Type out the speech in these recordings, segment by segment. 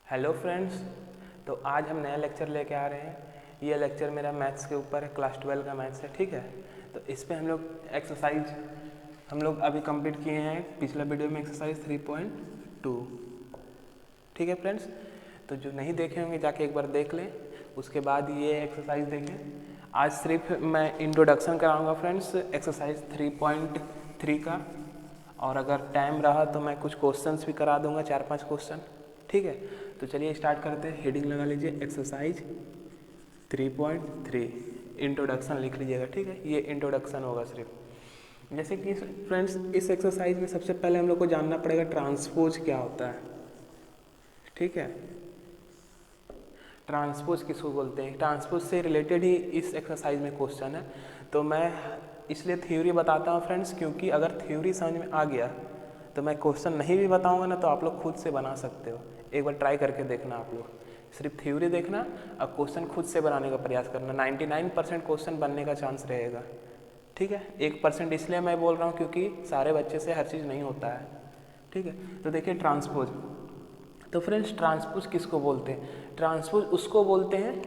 Hello friends. तो आज हम नया लेक्चर लेके आ रहे हैं। ये लेक्चर मेरा मैथ्स के ऊपर है, क्लास 12 का मैथ्स है। ठीक है, तो इस पे हम लोग एक्सरसाइज हम लोग अभी कंप्लीट किए हैं। पिछला वीडियो में एक्सरसाइज 3.2। ठीक है फ्रेंड्स, तो जो नहीं देखे होंगे जाके एक बार देख लें, उसके बाद ये एक्सरसाइज देखें। आज सिर्फ मैं इंट्रोडक्शन कराऊंगा फ्रेंड्स एक्सरसाइज 3.3 का, और अगर टाइम रहा तो मैं कुछ क्वेश्चंस भी करा दूंगा, 4-5 क्वेश्चन। ठीक है, तो चलिए स्टार्ट करते हैं। हेडिंग लगा लीजिए एक्सरसाइज 3.3, इंट्रोडक्शन लिख लीजिएगा। ठीक है, ये इंट्रोडक्शन होगा सिर्फ। जैसे कि फ्रेंड्स, इस एक्सरसाइज में सबसे पहले हम लोग को जानना पड़ेगा ट्रांसपोज क्या होता है। ठीक है, ट्रांसपोज किसको बोलते हैं, ट्रांसपोज से रिलेटेड ही इस एक्सरसाइज में क्वेश्चन है। तो मैं इसलिए थ्योरी बताता हूँ फ्रेंड्स, क्योंकि अगर थ्योरी समझ में आ गया तो मैं क्वेश्चन नहीं भी बताऊंगा ना, तो आप लोग खुद से बना सकते हो। एक बार ट्राई करके देखना, आप लोग सिर्फ थ्योरी देखना और क्वेश्चन खुद से बनाने का प्रयास करना। 99% क्वेश्चन बनने का चांस रहेगा। ठीक है, 1% इसलिए मैं बोल रहा हूँ क्योंकि सारे बच्चे से हर चीज़ नहीं होता है। ठीक है, तो देखिए ट्रांसपोज। तो फ्रेंड्स, ट्रांसपोज किसको बोलते हैं? ट्रांसपोज उसको बोलते हैं,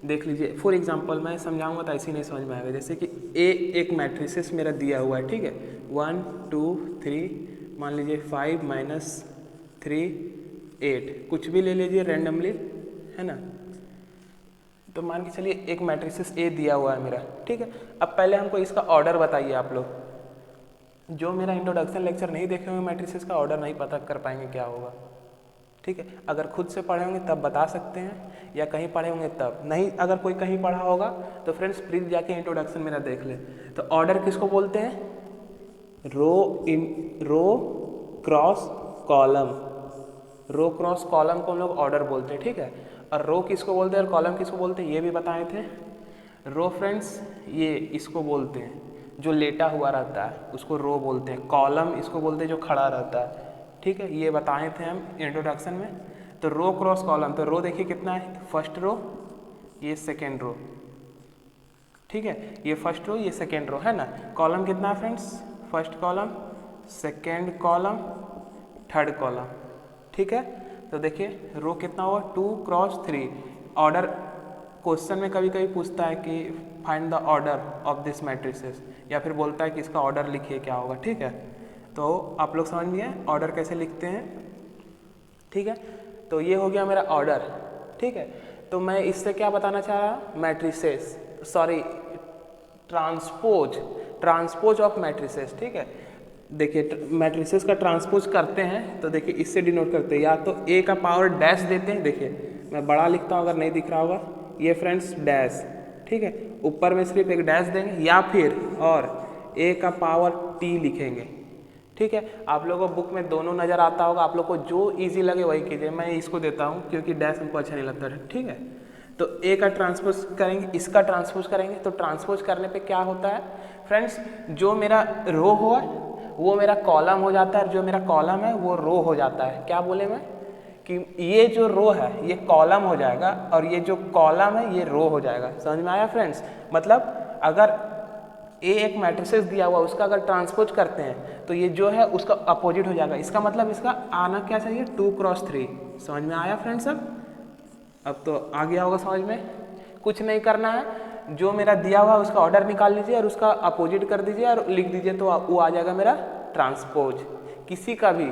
देख लीजिए फॉर एग्जांपल मैं समझाऊंगा तो ऐसे ही नहीं समझ में आएगा। जैसे कि ए एक मैट्रिसेस मेरा दिया हुआ है। ठीक है, 1 2 3, मान लीजिए 5 - 3 8, कुछ भी ले लीजिए रैंडमली, है ना। तो मान के चलिए एक मैट्रिसेस ए दिया हुआ है मेरा। ठीक है, अब पहले हमको इसका ऑर्डर बताइए। आप लोग जो मेरा इंट्रोडक्शन लेक्चर नहीं देखे होंगे, मैट्रिसेस का ऑर्डर नहीं पता कर पाएंगे क्या होगा। ठीक है, अगर खुद से पढ़े होंगे तब बता सकते हैं, या कहीं पढ़े होंगे तब नहीं। अगर कोई कहीं पढ़ा होगा तो फ्रेंड्स प्लीज जाके इंट्रोडक्शन मेरा देख ले। तो ऑर्डर किसको बोलते हैं? रो क्रॉस कॉलम। रो क्रॉस कॉलम को हम लोग ऑर्डर बोलते हैं। ठीक है, और रो किसको बोलते हैं और कॉलम किसको बोलते हैं ये भी बताए थे। रो फ्रेंड्स ये इसको बोलते हैं जो लेटा हुआ रहता है, उसको रो बोलते हैं। कॉलम इसको बोलते हैं जो खड़ा रहता है। ठीक है, ये बताए थे हम इंट्रोडक्शन में। तो रो क्रॉस कॉलम, तो रो देखिए कितना है, फर्स्ट रो, ये सेकेंड रो। ठीक है, ये फर्स्ट रो, ये सेकेंड रो, है ना। कॉलम कितना है friends? First column, second column, third column. ठीक है, तो देखिए रो कितना हुआ, 2 क्रॉस 3। ऑर्डर क्वेश्चन में कभी कभी पूछता है कि find the order of this matrices, या फिर बोलता है कि इसका ऑर्डर लिखिए क्या होगा। ठीक है, तो आप लोग समझ गए ऑर्डर कैसे लिखते हैं। ठीक है, तो ये हो गया मेरा ऑर्डर। ठीक है, तो मैं इससे क्या बताना चाह रहा हूँ, matrices, sorry transpose of matrices. ठीक है, देखिए मैट्रिसेस का ट्रांसपोज करते हैं तो देखिए इससे डिनोट करते हैं, या तो ए का पावर डैश देते हैं। देखिए मैं बड़ा लिखता हूँ, अगर नहीं दिख रहा होगा, ये फ्रेंड्स डैश। ठीक है, ऊपर में सिर्फ एक डैश देंगे, या फिर और ए का पावर टी लिखेंगे। ठीक है, आप लोगों को बुक में दोनों नज़र आता होगा, आप लोग को जो इजी लगे वही कीजिए। मैं इसको देता हूँ क्योंकि डैश हमको अच्छा नहीं लगता है। ठीक है, तो ए का ट्रांसपोज करेंगे, इसका ट्रांसपोज करेंगे। तो ट्रांसपोज करने पे क्या होता है फ्रेंड्स, जो मेरा रो हो वो मेरा कॉलम हो जाता है, जो मेरा कॉलम है वो रो हो जाता है। क्या बोले मैं कि ये जो रो है ये कॉलम हो जाएगा, और ये जो कॉलम है ये रो हो जाएगा। समझ में आया फ्रेंड्स? मतलब अगर ए एक मैट्रिसेस दिया हुआ, उसका अगर ट्रांसपोज करते हैं तो ये जो है उसका अपोजिट हो जाएगा। इसका मतलब इसका आना क्या चाहिए, 2 क्रॉस 3। समझ में आया फ्रेंड्स? अब तो आ गया होगा समझ में। कुछ नहीं करना है, जो मेरा दिया हुआ है उसका ऑर्डर निकाल लीजिए और उसका अपोजिट कर दीजिए और लिख दीजिए, तो वो आ जाएगा मेरा ट्रांसपोज। किसी का भी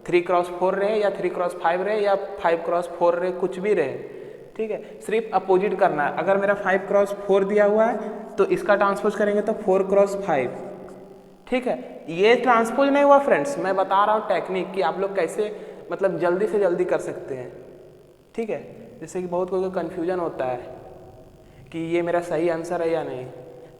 3 क्रॉस 4 रहे, या 3 क्रॉस 5 रहे, या 5 क्रॉस 4 रहे, कुछ भी रहे। ठीक है, सिर्फ अपोजिट करना है। अगर मेरा 5 क्रॉस 4 दिया हुआ है तो इसका ट्रांसपोज करेंगे तो 4 क्रॉस 5। ठीक है, ये ट्रांसपोज नहीं हुआ फ्रेंड्स, मैं बता रहा हूँ टेक्निक कि आप लोग कैसे मतलब जल्दी से जल्दी कर सकते हैं। ठीक है, जैसे कि बहुत कोई कन्फ्यूजन होता है कि ये मेरा सही आंसर है या नहीं,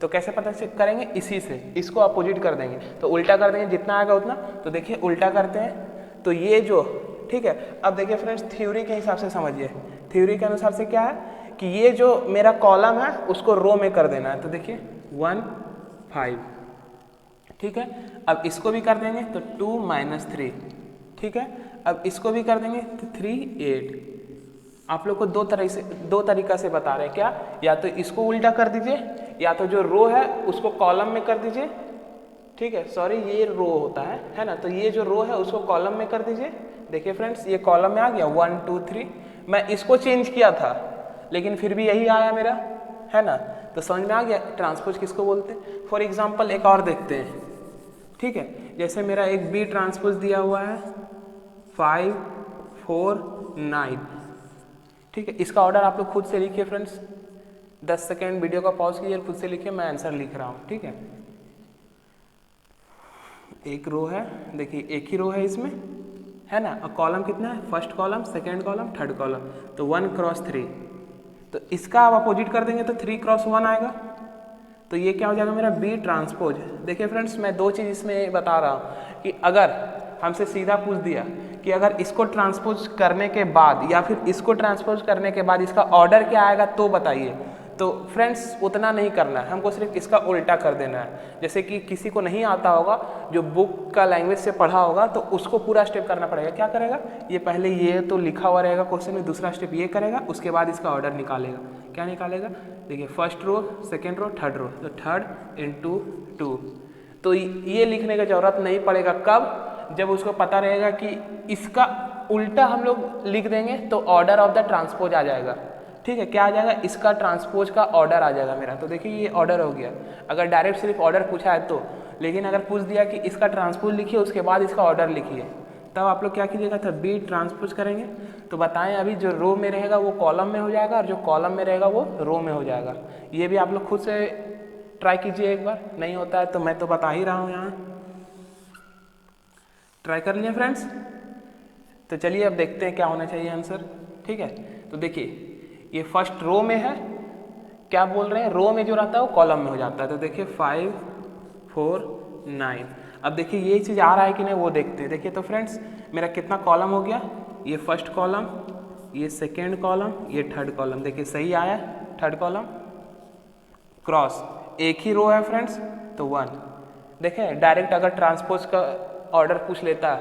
तो कैसे पता करेंगे, इसी से इसको अपोजिट कर देंगे, तो उल्टा कर देंगे, जितना आएगा उतना। तो देखिए उल्टा करते हैं तो ये जो, ठीक है, अब देखिए फ्रेंड्स थ्योरी के हिसाब से समझिए। थ्योरी के अनुसार से क्या है कि ये जो मेरा कॉलम है उसको रो में कर देना है। तो देखिए 1 5। ठीक है, अब इसको भी कर देंगे तो 2 - 3। ठीक है, अब इसको भी कर देंगे तो 3 8। आप लोग को दो तरीका से बता रहे हैं क्या, या तो इसको उल्टा कर दीजिए, या तो जो रो है उसको कॉलम में कर दीजिए। ठीक है, सॉरी ये रो होता है ना, तो ये जो रो है उसको कॉलम में कर दीजिए, देखिए फ्रेंड्स ये कॉलम में आ गया 1 2 3, मैं इसको चेंज किया था लेकिन फिर भी यही आया मेरा, है ना। तो समझ में आ गया ट्रांसपोज किसको बोलते हैं। फॉर एग्जाम्पल एक और देखते हैं, ठीक है। जैसे मेरा एक बी ट्रांसपोज दिया हुआ है 5 4 9, ठीक है। इसका ऑर्डर आप लोग खुद से लिखिए फ्रेंड्स, 10 सेकेंड वीडियो का पॉज कीजिए, खुद से लिखिए, मैं आंसर लिख रहा हूँ, ठीक है। एक रो है, देखिए एक ही रो है इसमें, है ना। और कॉलम कितना है, first column, second column, third column, तो 1 क्रॉस 3। तो इसका आप अपोजिट कर देंगे तो 3 क्रॉस 1 आएगा, तो ये क्या हो जाएगा मेरा बी ट्रांसपोज। देखिए फ्रेंड्स मैं दो चीज़ इसमें बता रहा हूँ कि अगर हमसे सीधा पूछ दिया कि अगर इसको ट्रांसपोज करने के बाद या फिर इसको ट्रांसपोज करने के बाद इसका ऑर्डर क्या आएगा तो बताइए, तो फ्रेंड्स उतना नहीं करना है, हमको सिर्फ इसका उल्टा कर देना है। जैसे कि किसी को नहीं आता होगा, जो बुक का लैंग्वेज से पढ़ा होगा, तो उसको पूरा स्टेप करना पड़ेगा। क्या करेगा, ये पहले ये तो लिखा हुआ रहेगा क्वेश्चन में, दूसरा स्टेप ये करेगा, उसके बाद इसका ऑर्डर निकालेगा। क्या निकालेगा, देखिए first row, second row, third row, तो 3 इंटू 2। तो ये लिखने की जरूरत नहीं पड़ेगा, कब, जब उसको पता रहेगा कि इसका उल्टा हम लोग लिख देंगे तो ऑर्डर ऑफ द ट्रांसपोज आ जाएगा, ठीक है। क्या आ जाएगा, इसका ट्रांसपोज का ऑर्डर आ जाएगा मेरा। तो देखिए ये ऑर्डर हो गया, अगर डायरेक्ट सिर्फ ऑर्डर पूछा है तो। लेकिन अगर पूछ दिया कि इसका ट्रांसपोज लिखिए उसके बाद इसका ऑर्डर लिखिए, तब आप लोग क्या कीजिएगा, तो बी ट्रांसपोज करेंगे। तो बताएं अभी जो रो में रहेगा वो कॉलम में हो जाएगा और जो कॉलम में रहेगा वो रो में हो जाएगा। ये भी आप लोग खुद से ट्राई कीजिए एक बार, नहीं होता है तो मैं तो बता ही रहा हूँ, यहाँ ट्राई कर लिए फ्रेंड्स। तो चलिए अब देखते हैं क्या होना चाहिए आंसर, ठीक है। तो देखिए ये फर्स्ट रो में है, क्या बोल रहे हैं, रो में जो रहता है वो कॉलम में हो जाता है। तो देखिए 5 4 9। अब देखिए ये चीज़ आ रहा है कि नहीं वो देखते हैं। देखिए तो फ्रेंड्स मेरा कितना कॉलम हो गया, ये फर्स्ट कॉलम, ये सेकेंड कॉलम, ये थर्ड कॉलम। देखिए सही आया, थर्ड कॉलम क्रॉस, एक ही रो है फ्रेंड्स तो 1। देखें डायरेक्ट अगर ट्रांसपोज का ऑर्डर पूछ लेता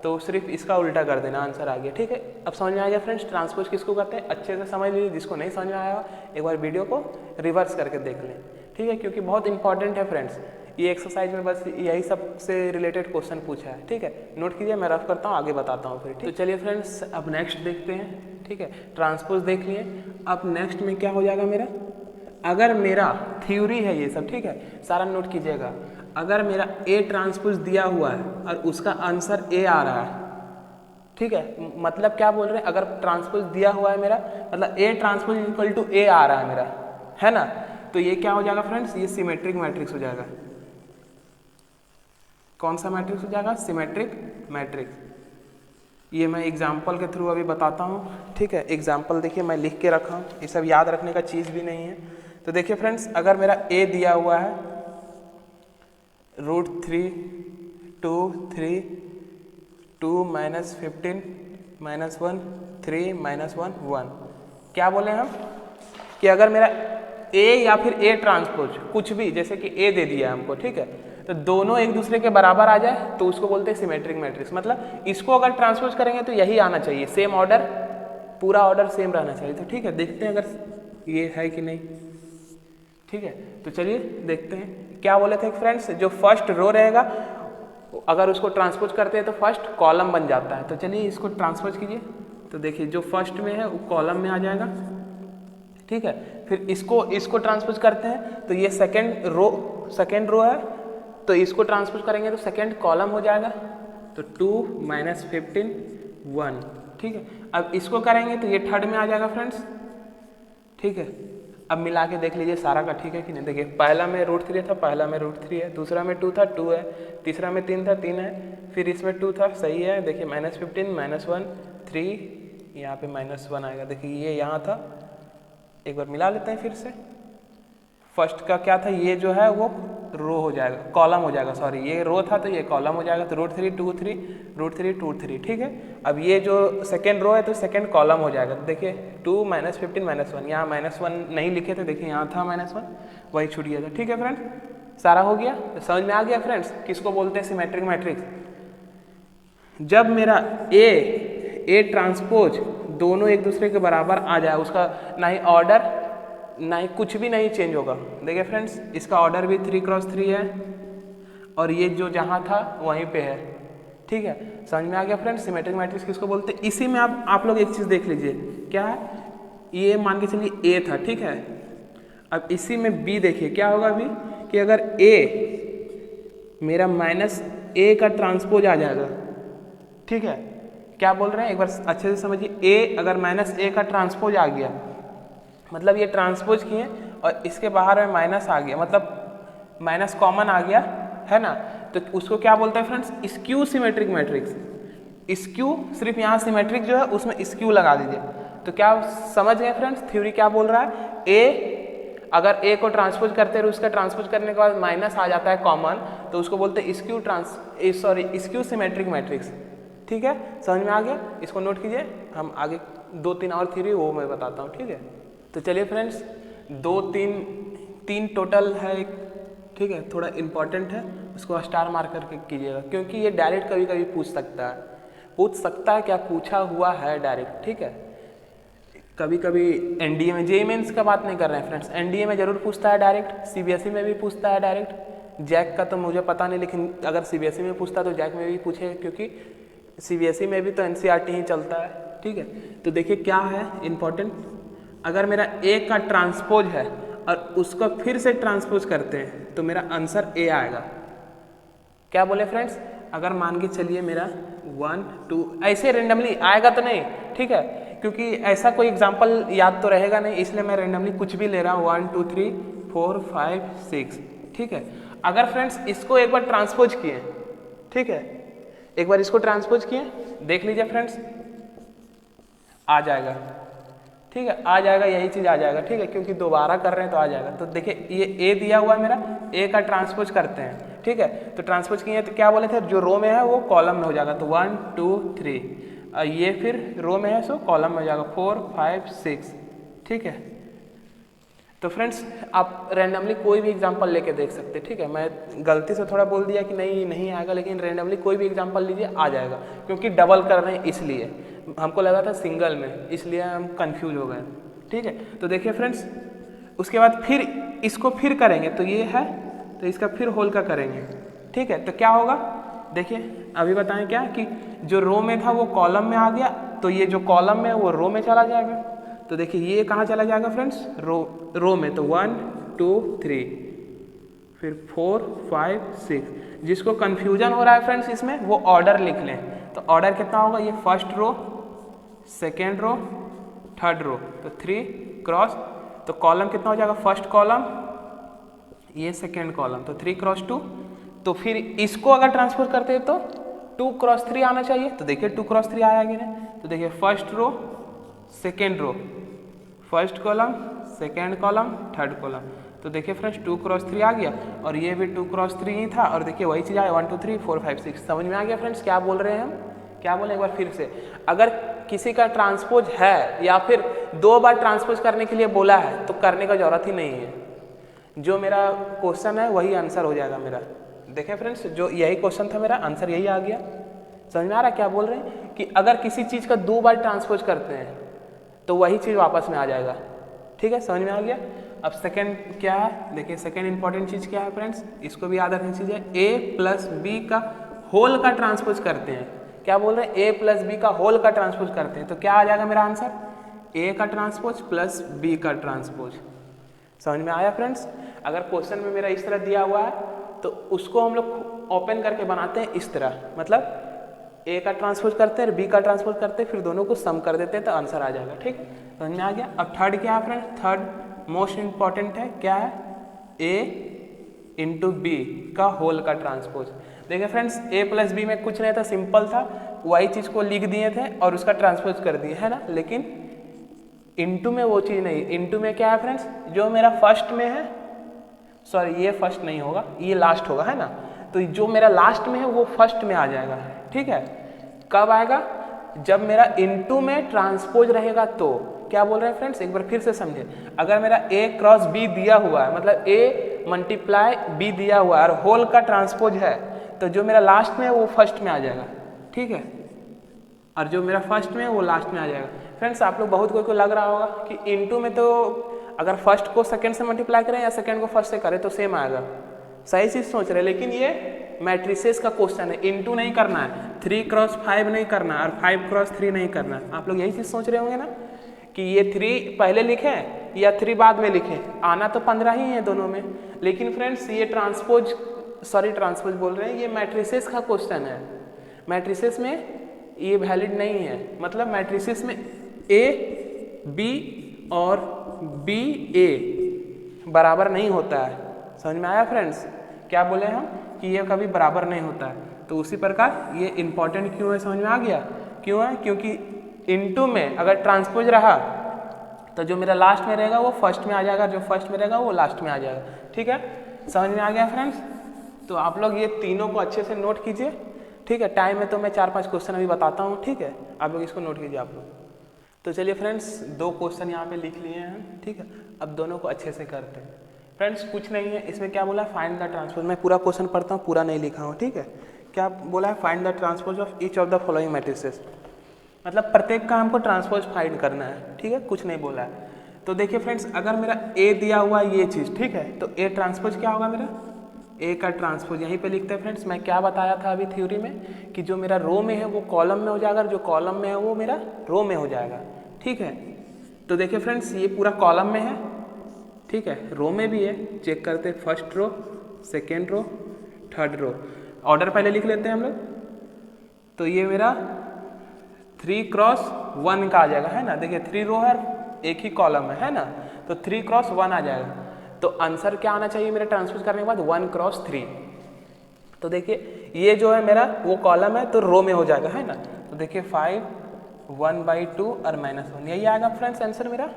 तो सिर्फ इसका उल्टा कर देना, आंसर आ गया, ठीक है। अब समझ में आ गया फ्रेंड्स ट्रांसपोज किसको कहते हैं, अच्छे से समझ लीजिए। जिसको नहीं समझ में आया एक बार वीडियो को रिवर्स करके देख लें, ठीक है, क्योंकि बहुत इंपॉर्टेंट है फ्रेंड्स। ये एक्सरसाइज में बस यही सब से रिलेटेड क्वेश्चन पूछा है, ठीक है। नोट कीजिए, मैं रफ करता हूँ, आगे बताता हूँ फिर, ठीक। तो चलिए फ्रेंड्स अब नेक्स्ट देखते हैं, ठीक है। ट्रांसपोज देख लिए, अब नेक्स्ट में क्या हो जाएगा मेरा, अगर मेरा थ्योरी है ये सब, ठीक है, सारा नोट कीजिएगा। अगर मेरा ए ट्रांसपोज दिया हुआ है और उसका आंसर ए आ रहा है, ठीक है, मतलब क्या बोल रहे हैं, अगर ट्रांसपोज दिया हुआ है मेरा मतलब ए ट्रांसपोज इक्वल टू ए आ रहा है मेरा, है ना, तो ये क्या हो जाएगा फ्रेंड्स, ये सिमेट्रिक मैट्रिक्स हो जाएगा। कौन सा मैट्रिक्स हो जाएगा, सिमेट्रिक मैट्रिक्स। ये मैं एग्जाम्पल के थ्रू अभी बताता हूँ, ठीक है। एग्जाम्पल देखिए मैं लिख के रखा हूँ, ये सब याद रखने का चीज़ भी नहीं है। तो देखिए फ्रेंड्स अगर मेरा ए दिया हुआ है √3 2 3 2 -15 -1 3 -1 1, क्या बोले हम कि अगर मेरा ए या फिर ए ट्रांसपोज कुछ भी, जैसे कि ए दे दिया हमको, ठीक है, तो दोनों एक दूसरे के बराबर आ जाए तो उसको बोलते हैं सिमेट्रिक मैट्रिक्स। मतलब इसको अगर ट्रांसपोज करेंगे तो यही आना चाहिए, सेम ऑर्डर, पूरा ऑर्डर सेम रहना चाहिए। तो ठीक है, देखते हैं अगर ये है कि नहीं, ठीक है। तो चलिए देखते हैं क्या बोले थे फ्रेंड्स, जो फर्स्ट रो रहेगा अगर उसको ट्रांसपोज करते हैं तो फर्स्ट कॉलम बन जाता है। तो चलिए इसको ट्रांसपोज कीजिए, तो देखिए जो फर्स्ट में है वो कॉलम में आ जाएगा, ठीक है। फिर इसको ट्रांसपोज करते हैं तो ये सेकेंड रो है, तो इसको ट्रांसपोज करेंगे तो सेकेंड कॉलम हो जाएगा, तो 2 -15 1, ठीक है। अब इसको करेंगे तो ये थर्ड में आ जाएगा फ्रेंड्स, ठीक है। अब मिला के देख लीजिए सारा का ठीक है कि नहीं। देखिए पहला में √3 था, पहला में √3 है, दूसरा में 2 था 2 है, तीसरा में 3 था 3 है, फिर इसमें 2 था सही है। देखिए -15 -1 3, यहाँ पे -1 आएगा। देखिए ये यहाँ था, एक बार मिला लेते हैं फिर से। फर्स्ट का क्या था, ये जो है वो रो हो जाएगा, कॉलम हो जाएगा, सॉरी ये रो था तो ये कॉलम हो जाएगा। तो √3 2 3 √3 2 3, ठीक है। अब ये जो सेकेंड रो है तो सेकेंड कॉलम हो जाएगा। तो देखिए 2 -15 -1, यहाँ -1 नहीं लिखे थे, देखिए यहाँ था -1, वही छूट गया था, ठीक है फ्रेंड्स। सारा हो गया, तो समझ में आ गया फ्रेंड्स किसको बोलते हैं सिमेट्रिक मैट्रिक्स। जब मेरा ए ट्रांसपोज दोनों एक दूसरे के बराबर आ जाए, उसका ना ही ऑर्डर ना ही कुछ भी नहीं चेंज होगा। देखिए फ्रेंड्स इसका ऑर्डर भी 3 × 3 है और ये जो जहाँ था वहीं पे है, ठीक है, समझ में आ गया फ्रेंड्स सिमेट्रिक मैट्रिक्स किसको बोलते हैं। इसी में आप लोग एक चीज़ देख लीजिए, क्या है, ये मान के चलिए ए था, ठीक है, अब इसी में बी देखिए क्या होगा अभी, कि अगर ए मेरा माइनस ए का ट्रांसपोज आ जाएगा, ठीक है, क्या बोल रहे हैं एक बार अच्छे से समझिए, ए अगर माइनस ए का ट्रांसपोज आ गया, मतलब ये ट्रांसपोज किए और इसके बाहर में माइनस आ गया, मतलब माइनस कॉमन आ गया है ना, तो उसको क्या बोलते हैं friends, skew symmetric matrix. Skew सिर्फ यहाँ सिमेट्रिक जो है उसमें स्क्यू लगा दीजिए, तो क्या समझ गए फ्रेंड्स थ्योरी क्या बोल रहा है, ए अगर ए को ट्रांसपोज करते हैं उसका ट्रांसपोज करने के बाद माइनस आ जाता है कॉमन, तो उसको बोलते हैं स्क्यू सिमेट्रिक मैट्रिक्स। ठीक है, समझ में आ गया, इसको नोट कीजिए, हम आगे 2-3 और थ्योरी वो मैं बताता हूँ। ठीक है, तो चलिए फ्रेंड्स 2-3 टोटल है, ठीक है, थोड़ा इम्पॉर्टेंट है, उसको स्टार मार्क करके कीजिएगा, क्योंकि ये डायरेक्ट कभी कभी पूछ सकता है, क्या पूछा हुआ है डायरेक्ट। ठीक है, कभी कभी एनडीए में, जेईई मेंस का बात नहीं कर रहे हैं फ्रेंड्स, एनडीए में जरूर पूछता है डायरेक्ट, सीबीएसई में भी पूछता है डायरेक्ट, जैक का तो मुझे पता नहीं, लेकिन अगर सीबीएसई में पूछता तो जैक में भी पूछेगा, क्योंकि सीबीएसई में भी तो एनसीईआरटी ही चलता है। ठीक है, तो देखिए क्या है इम्पोर्टेंट, अगर मेरा ए का ट्रांसपोज है और उसको फिर से ट्रांसपोज करते हैं तो मेरा आंसर ए आएगा। क्या बोले फ्रेंड्स, अगर मान के चलिए मेरा 1 2 ऐसे रेंडमली आएगा तो नहीं, ठीक है, क्योंकि ऐसा कोई एग्जांपल याद तो रहेगा नहीं, इसलिए मैं रेंडमली कुछ भी ले रहा हूँ, 1 2 3 4 5 6। ठीक है, अगर फ्रेंड्स इसको एक बार ट्रांसपोज किए, ठीक है, एक बार इसको ट्रांसपोज किए, देख लीजिए फ्रेंड्स आ जाएगा। ठीक है, आ जाएगा, यही चीज़ आ जाएगा। ठीक है, क्योंकि दोबारा कर रहे हैं तो आ जाएगा। तो देखिए ये ए दिया हुआ है मेरा, ए का ट्रांसपोज करते हैं। ठीक है, तो ट्रांसपोज किए तो क्या बोले थे, जो रो में है वो कॉलम में हो जाएगा, तो 1 2 3, ये फिर रो में है सो कॉलम में हो जाएगा 4 5 6। ठीक है, तो फ्रेंड्स आप रैंडमली कोई भी एग्जांपल लेके देख सकते हैं। ठीक है, मैं गलती से थोड़ा बोल दिया कि नहीं आएगा, लेकिन रैंडमली कोई भी एग्जांपल लीजिए आ जाएगा, क्योंकि डबल कर रहे हैं इसलिए, हमको लगा था सिंगल में, इसलिए हम कंफ्यूज हो गए। ठीक है, तो देखिए फ्रेंड्स उसके बाद फिर इसको फिर करेंगे, तो ये है, तो इसका फिर होल का करेंगे। ठीक है, तो क्या होगा, देखिए अभी बताएं क्या कि जो रो में था वो कॉलम में आ गया, तो ये जो कॉलम में है वो रो में चला जाएगा। तो देखिए ये कहाँ चला जाएगा फ्रेंड्स, रो में, तो 1 2 3 फिर 4 5 6। जिसको कन्फ्यूजन हो रहा है फ्रेंड्स इसमें, वो ऑर्डर लिख लें, तो ऑर्डर कितना होगा, ये first row, second row, third row, तो 3 क्रॉस, तो कॉलम कितना हो जाएगा, फर्स्ट कॉलम, ये सेकेंड कॉलम, तो 3 क्रॉस 2। तो फिर इसको अगर ट्रांसफर करते हैं तो 2 क्रॉस 3 आना चाहिए, तो देखिए 2 क्रॉस 3 आया कि नहीं, तो देखिए first row, second row, first column, second column, third column, तो देखिए फ्रेंड्स 2 क्रॉस 3 आ गया, और ये भी 2 क्रॉस 3 ही था, और देखिए वही चीज़ आया 1 2 3 4 5 6। समझ में आ गया फ्रेंड्स क्या बोल रहे हैं हम, क्या बोले एक बार फिर से, अगर किसी का ट्रांसपोज है या फिर 2 बार ट्रांसपोज करने के लिए बोला है तो करने का जरूरत ही नहीं है, जो मेरा क्वेश्चन है वही आंसर हो जाएगा मेरा। देखें फ्रेंड्स, जो यही क्वेश्चन था मेरा, आंसर यही आ गया। समझ में आ रहा है क्या बोल रहे हैं, कि अगर किसी चीज़ का 2 बार ट्रांसपोज करते हैं तो वही चीज़ वापस में आ जाएगा। ठीक है, समझ में आ गया। अब सेकेंड क्या है, देखिए सेकेंड इंपॉर्टेंट चीज़ क्या है फ्रेंड्स, इसको भी याद रखनी चीज़ है, ए प्लस बी का होल का ट्रांसपोज करते हैं। क्या बोल रहे हैं, ए प्लस बी का होल का ट्रांसपोज करते हैं, तो क्या आ जाएगा मेरा आंसर, ए का ट्रांसपोज प्लस बी का ट्रांसपोज। समझ में आया फ्रेंड्स। अगर क्वेश्चन में मेरा इस तरह दिया हुआ है तो उसको हम लोग ओपन करके बनाते हैं इस तरह, मतलब ए का ट्रांसपोज करते हैं, बी का ट्रांसपोज करते हैं, फिर दोनों को सम कर देते हैं तो आंसर आ जाएगा। ठीक, समझ में आ गया। अब थर्ड क्या है फ्रेंड, थर्ड मोस्ट इंपॉर्टेंट है, क्या है, ए इंटू बी का होल का ट्रांसपोज। देखिए फ्रेंड्स ए प्लस बी में कुछ नहीं था, सिंपल था, वही चीज़ को लिख दिए थे और उसका ट्रांसपोज कर दिए, है ना। लेकिन इंटू में वो चीज़ नहीं, इंटू में क्या है फ्रेंड्स, जो मेरा फर्स्ट में है, सॉरी ये फर्स्ट नहीं होगा, ये लास्ट होगा, है ना, तो जो मेरा लास्ट में है वो फर्स्ट में आ जाएगा। ठीक है, कब आएगा, जब मेरा इनटू में ट्रांसपोज रहेगा तो। क्या बोल रहे हैं फ्रेंड्स, एक बार फिर से समझे, अगर मेरा ए क्रॉस बी दिया हुआ है, मतलब ए मल्टीप्लाई बी दिया हुआ है और होल का ट्रांसपोज है, तो जो मेरा लास्ट में है वो फर्स्ट में आ जाएगा। ठीक है, और जो मेरा फर्स्ट में है वो लास्ट में आ जाएगा। फ्रेंड्स आप लोग बहुत कोई को लग रहा होगा कि इनटू में तो अगर फर्स्ट को सेकंड से मल्टीप्लाई करें या सेकंड को फर्स्ट से करें तो सेम आएगा, सही चीज़ सोच रहे हैं, लेकिन ये मैट्रिसेस का क्वेश्चन है, इनटू नहीं करना है, 3x5 नहीं करना है और 5x3 नहीं करना है। आप लोग यही चीज़ सोच रहे होंगे ना कि ये 3 पहले लिखें या 3 बाद में लिखें, आना तो 15 ही है दोनों में। लेकिन फ्रेंड्स ये ट्रांसपोज बोल रहे हैं, ये मैट्रिसेस का क्वेश्चन है। मैट्रिसेस में ये वैलिड नहीं है, मतलब मैट्रिसेस में A B और B A बराबर नहीं होता है। समझ में आया फ्रेंड्स? क्या बोले हम कि ये कभी बराबर नहीं होता है। तो उसी प्रकार ये इंपॉर्टेंट क्यों है, समझ में आ गया? क्यों है? क्योंकि इनटू में अगर ट्रांसपोज रहा तो जो मेरा लास्ट में रहेगा वो फर्स्ट में आ जाएगा, जो फर्स्ट में रहेगा वो लास्ट में आ जाएगा। ठीक है, समझ में आ गया फ्रेंड्स? तो आप लोग ये तीनों को अच्छे से नोट कीजिए। ठीक है, टाइम में तो मैं 4-5 क्वेश्चन अभी बताता हूँ। ठीक है, आप लोग इसको नोट कीजिए आप लोग। तो चलिए फ्रेंड्स, 2 क्वेश्चन यहाँ पे लिख लिए हैं। ठीक है, अब दोनों को अच्छे से करते हैं। फ्रेंड्स कुछ नहीं है इसमें, क्या बोला, फाइंड द ट्रांसपोज। मैं पूरा क्वेश्चन पढ़ता हूँ, पूरा नहीं लिखा हूँ। ठीक है, क्या बोला है, find the transpose of each of the following matrices, मतलब प्रत्येक का हमको ट्रांसपोज फाइंड करना है। ठीक है, कुछ नहीं बोला है। तो देखिए फ्रेंड्स, अगर मेरा ए दिया हुआ ये चीज़, ठीक है, तो ए ट्रांसपोज क्या होगा मेरा, ए का ट्रांसपोज यहीं पे लिखते हैं फ्रेंड्स। मैं क्या बताया था अभी थ्योरी में कि जो मेरा रो में है वो कॉलम में हो जाएगा, जो कॉलम में है वो मेरा रो में हो जाएगा। ठीक है, तो देखिए फ्रेंड्स, ये पूरा कॉलम में है। ठीक है, रो में भी है, चेक करते हैं, first row, second row, third row, order पहले लिख लेते हैं हम लोग। तो ये मेरा 3x1 का आ जाएगा, है ना। देखिए 3 रो है, एक ही कॉलम है ना, तो 3x1 आ जाएगा। तो आंसर क्या आना चाहिए मेरे ट्रांसपोज करने के बाद, 1x3। तो देखिए ये जो है मेरा वो कॉलम है तो रो में हो जाएगा, है ना। तो देखिए 5, 1/2 और -1, यही आएगा फ्रेंड्स आंसर मेरा।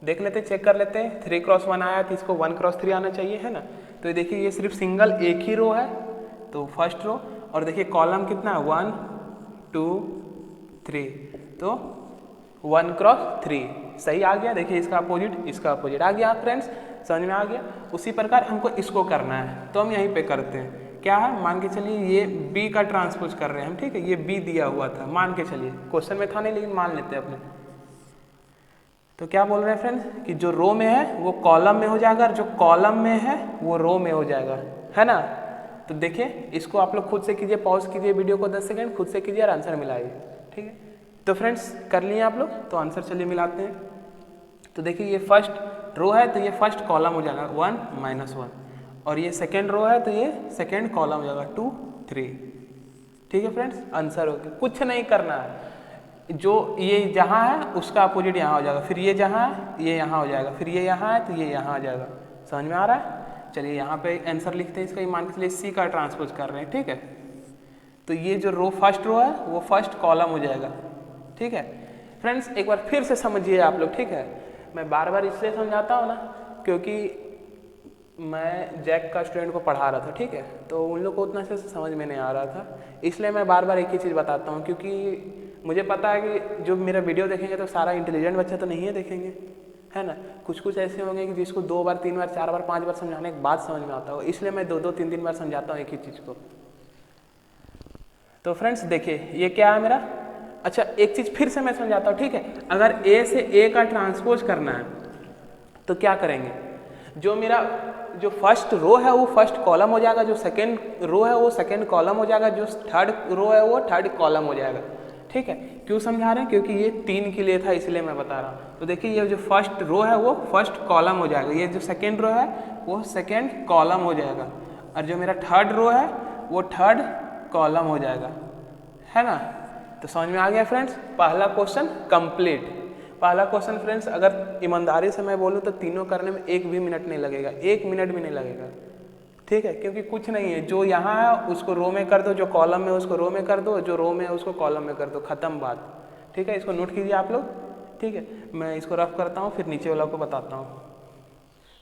देख लेते, चेक कर लेते हैं। 3x1 आया तो इसको 1x3 आना चाहिए, है ना। तो ये देखिए ये सिर्फ सिंगल एक ही रो है, तो फर्स्ट रो, और देखिए कॉलम कितना है, 1 2 3, तो 1x3 सही आ गया। देखिए इसका अपोजिट आ गया फ्रेंड्स, समझ में आ गया। उसी प्रकार हमको इसको करना है, तो हम यहीं पे करते हैं। क्या है, मान के चलिए ये B का ट्रांसपोज कर रहे हैं हम। ठीक है, ये B दिया हुआ था, मान के चलिए, क्वेश्चन में था नहीं लेकिन मान लेते हैं अपने। तो क्या बोल रहे हैं फ्रेंड्स कि जो रो में है वो कॉलम में हो जाएगा और जो कॉलम में है वो रो में हो जाएगा, है ना। तो देखिए इसको आप लोग खुद से कीजिए, पॉज कीजिए वीडियो को 10 सेकंड, खुद से कीजिए और आंसर मिलाइए। ठीक है, तो फ्रेंड्स कर लिए आप लोग, तो आंसर चलिए मिलाते हैं। तो देखिए ये फर्स्ट रो है तो ये फर्स्ट कॉलम हो जाएगा 1 -1, और ये सेकेंड रो है तो ये सेकेंड कॉलम हो जाएगा 2 3। ठीक है फ्रेंड्स, आंसर हो गया। कुछ नहीं करना है, जो ये जहाँ है उसका अपोजिट यहाँ हो जाएगा, फिर ये जहाँ है ये यहाँ हो जाएगा, फिर ये यहाँ है तो ये यहाँ आ जाएगा। समझ में आ रहा है? चलिए यहाँ पे आंसर लिखते हैं इसका, मान के चलिए C का ट्रांसपोज कर रहे हैं। ठीक है, तो ये जो रो फर्स्ट रो है वो फर्स्ट कॉलम हो जाएगा। ठीक है फ्रेंड्स, एक बार फिर से समझिए आप लोग। ठीक है, मैं बार बार इसलिए समझाता हूँ ना क्योंकि मैं जैक का स्टूडेंट को पढ़ा रहा था। ठीक है, तो उन लोग को उतना अच्छे से समझ में नहीं आ रहा था, इसलिए मैं बार बार एक ही चीज़ बताता हूँ। क्योंकि मुझे पता है कि जो मेरा वीडियो देखेंगे तो सारा इंटेलिजेंट बच्चा तो नहीं है देखेंगे, है ना। कुछ ऐसे होंगे कि जिसको 2 बार 3 बार 4 बार 5 बार समझाने के बाद समझ में आता हो, इसलिए मैं 2-2 3-3 बार समझाता हूँ एक ही चीज़ को। तो फ्रेंड्स देखिए ये क्या है मेरा, अच्छा एक चीज़ फिर से मैं समझाता हूँ। ठीक है, अगर A से A का ट्रांसपोज करना है तो क्या करेंगे, जो मेरा जो फर्स्ट रो है वो फर्स्ट कॉलम हो जाएगा, जो सेकेंड रो है वो सेकेंड कॉलम हो जाएगा, जो थर्ड रो है वो थर्ड कॉलम हो जाएगा। ठीक है, क्यों समझा रहे हैं, क्योंकि ये 3 के लिए था इसलिए मैं बता रहा हूँ। तो देखिए ये जो फर्स्ट रो है वो फर्स्ट कॉलम हो जाएगा, ये जो सेकेंड रो है वो सेकेंड कॉलम हो जाएगा, और जो मेरा थर्ड रो है वो थर्ड कॉलम हो जाएगा, है ना। तो समझ में आ गया फ्रेंड्स, पहला क्वेश्चन कंप्लीट। पहला क्वेश्चन फ्रेंड्स अगर ईमानदारी से मैं बोलूँ तो तीनों करने में 1 भी मिनट नहीं लगेगा, 1 मिनट भी नहीं लगेगा। ठीक है, क्योंकि कुछ नहीं है, जो यहाँ है उसको रो में कर दो, जो कॉलम में उसको रो में कर दो, जो रो में है उसको कॉलम में कर दो, खत्म बात। ठीक है, इसको नोट कीजिए आप लोग। ठीक है, मैं इसको रफ करता हूँ फिर नीचे वाला को बताता हूँ।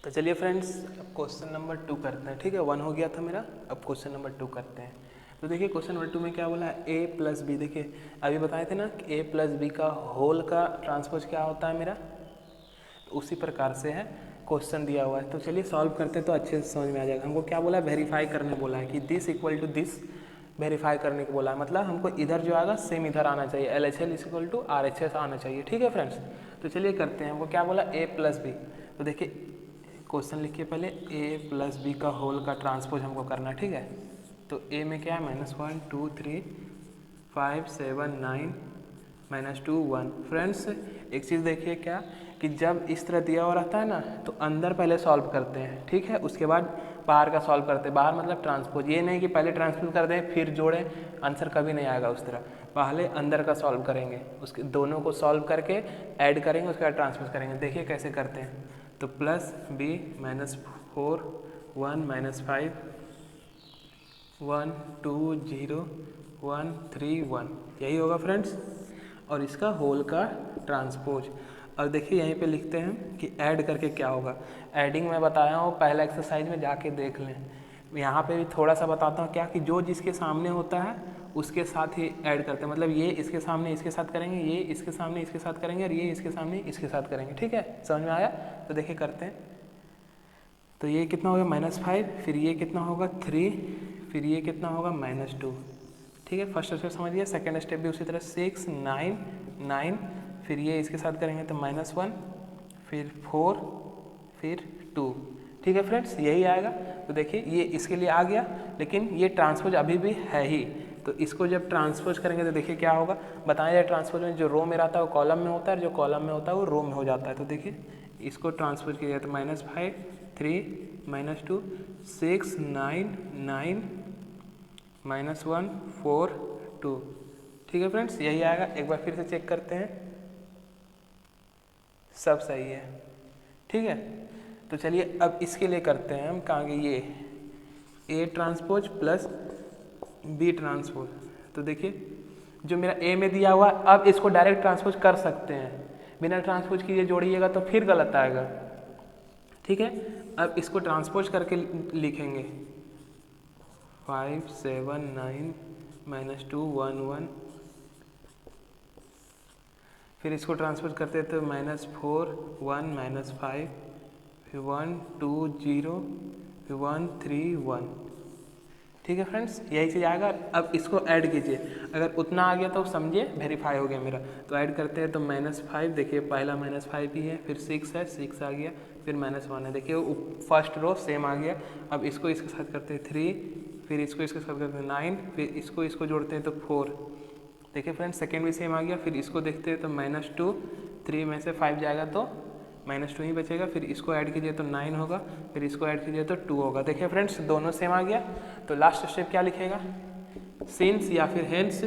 तो चलिए फ्रेंड्स अब क्वेश्चन नंबर 2 करते हैं। ठीक है, 1 हो गया था मेरा, अब क्वेश्चन नंबर 2 करते हैं। तो देखिए क्वेश्चन नंबर 2 में क्या बोला है, A + B। देखिए अभी बताए थे ना कि A + B का होल का ट्रांसपोज क्या होता है मेरा, तो उसी प्रकार से है, क्वेश्चन दिया हुआ है। तो चलिए सॉल्व करते हैं तो अच्छे से समझ में आ जाएगा। हमको क्या बोला है, वेरीफाई करने बोला है कि this equal to this, verify करने को बोला है, मतलब हमको इधर जो आएगा सेम इधर आना चाहिए, LHL = RHS आना चाहिए। ठीक है फ्रेंड्स, तो चलिए करते हैं। हमको क्या बोला, A + B। तो देखिए क्वेश्चन लिखिए पहले, A + B का होल का ट्रांसपोज हमको करना है। ठीक है, तो ए में क्या है -1 2 3 5 7 9 -2 1। फ्रेंड्स एक चीज़ देखिए क्या कि जब इस तरह दिया हुआ रहता है ना तो अंदर पहले सॉल्व करते हैं, ठीक है, उसके बाद बाहर का सॉल्व करते हैं। बाहर मतलब ट्रांसपोज, ये नहीं कि पहले ट्रांसपोज कर दें फिर जोड़ें, आंसर कभी नहीं आएगा उस तरह। पहले अंदर का सॉल्व करेंगे, उसके दोनों को सॉल्व करके ऐड करेंगे, उसके बाद ट्रांसपोज करेंगे। देखिए कैसे करते हैं। तो प्लस b -4 1 -5 1 2 0 1 3 1, यही होगा फ्रेंड्स। और इसका होल का ट्रांसपोज। अब देखिए यहीं पे लिखते हैं कि ऐड करके क्या होगा। ऐडिंग मैं बताया हूँ, पहला एक्सरसाइज में जाके देख लें। यहाँ पे भी थोड़ा सा बताता हूँ क्या कि जो जिसके सामने होता है उसके साथ ही ऐड करते हैं। मतलब ये इसके सामने इसके साथ करेंगे, ये इसके सामने इसके साथ करेंगे, और ये इसके सामने इसके साथ करेंगे, ठीक है, समझ में आया। तो देखिए करते हैं। तो ये कितना होगा -5, फिर ये कितना होगा 3, फिर ये कितना होगा -2, ठीक है। फर्स्ट स्टेप समझ गया। सेकेंड स्टेप भी उसी तरह 6 9 9, फिर ये इसके साथ करेंगे तो -1, फिर 4, फिर 2, ठीक है फ्रेंड्स, यही आएगा। तो देखिए ये इसके लिए आ गया, लेकिन ये ट्रांसपोज अभी भी है ही। तो इसको जब ट्रांसपोज करेंगे तो देखिए क्या होगा। बताया जाए ट्रांसपोज में जो रो में रहता है वो कॉलम में होता है, जो कॉलम में होता है वो रो में हो जाता है। तो देखिए इसको ट्रांसपोज किया जाए तो -5 3 -2 6 9 9 -1 4 2, ठीक है फ्रेंड्स, यही आएगा। एक बार फिर से चेक करते हैं, सब सही है, ठीक है। तो चलिए अब इसके लिए करते हैं हम कहाँ ये A transpose plus B transpose. तो देखिए जो मेरा ए में दिया हुआ, अब इसको डायरेक्ट ट्रांसपोज कर सकते हैं, बिना ट्रांसपोज किए जोड़िएगा तो फिर गलत आएगा, ठीक है। अब इसको ट्रांसपोज करके लिखेंगे 5 7 9 -2 1 1, फिर इसको ट्रांसपोज करते तो -4 1 -5, फिर 1 2 0, फिर 1 3 1, ठीक है फ्रेंड्स, यही चीज़ आएगा। अब इसको ऐड कीजिए, अगर उतना आ गया तो समझिए वेरीफाई हो गया मेरा। तो ऐड करते हैं तो -5, देखिए पहला -5 ही है, फिर 6 है, 6 आ गया, फिर -1 है, देखिए फर्स्ट रो सेम आ गया। अब इसको इसके साथ करते हैं 3, फिर इसको इसके साथ करते हैं 9, फिर इसको जोड़ते हैं तो 4, देखिए फ्रेंड्स सेकेंड भी सेम आ गया। फिर इसको देखते हैं तो -2, 3 में से 5 जाएगा तो -2 ही बचेगा, फिर इसको ऐड कीजिए तो 9 होगा, फिर इसको ऐड कीजिए तो 2 होगा। देखिए फ्रेंड्स दोनों सेम आ गया। तो लास्ट स्टेप क्या लिखेगा, सिंस या फिर हेंस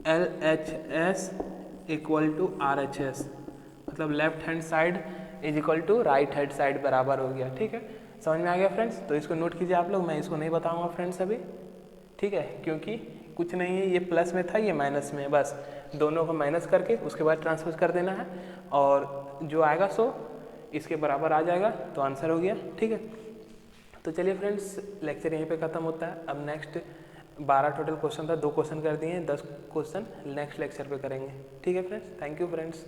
LHS = RHS, मतलब left hand side = right hand side बराबर हो गया, ठीक है, समझ में आ गया फ्रेंड्स। तो इसको नोट कीजिए आप लोग, मैं इसको नहीं बताऊंगा फ्रेंड्स अभी, ठीक है, क्योंकि कुछ नहीं है, ये प्लस में था ये माइनस में, बस दोनों को माइनस करके उसके बाद ट्रांसपोज कर देना है, और जो आएगा सो इसके बराबर आ जाएगा, तो आंसर हो गया, ठीक है। तो चलिए फ्रेंड्स लेक्चर यहीं पे ख़त्म होता है। अब नेक्स्ट 12 टोटल क्वेश्चन था, 2 क्वेश्चन कर दिए हैं, 10 क्वेश्चन नेक्स्ट लेक्चर पे करेंगे, ठीक है फ्रेंड्स। Thank you friends.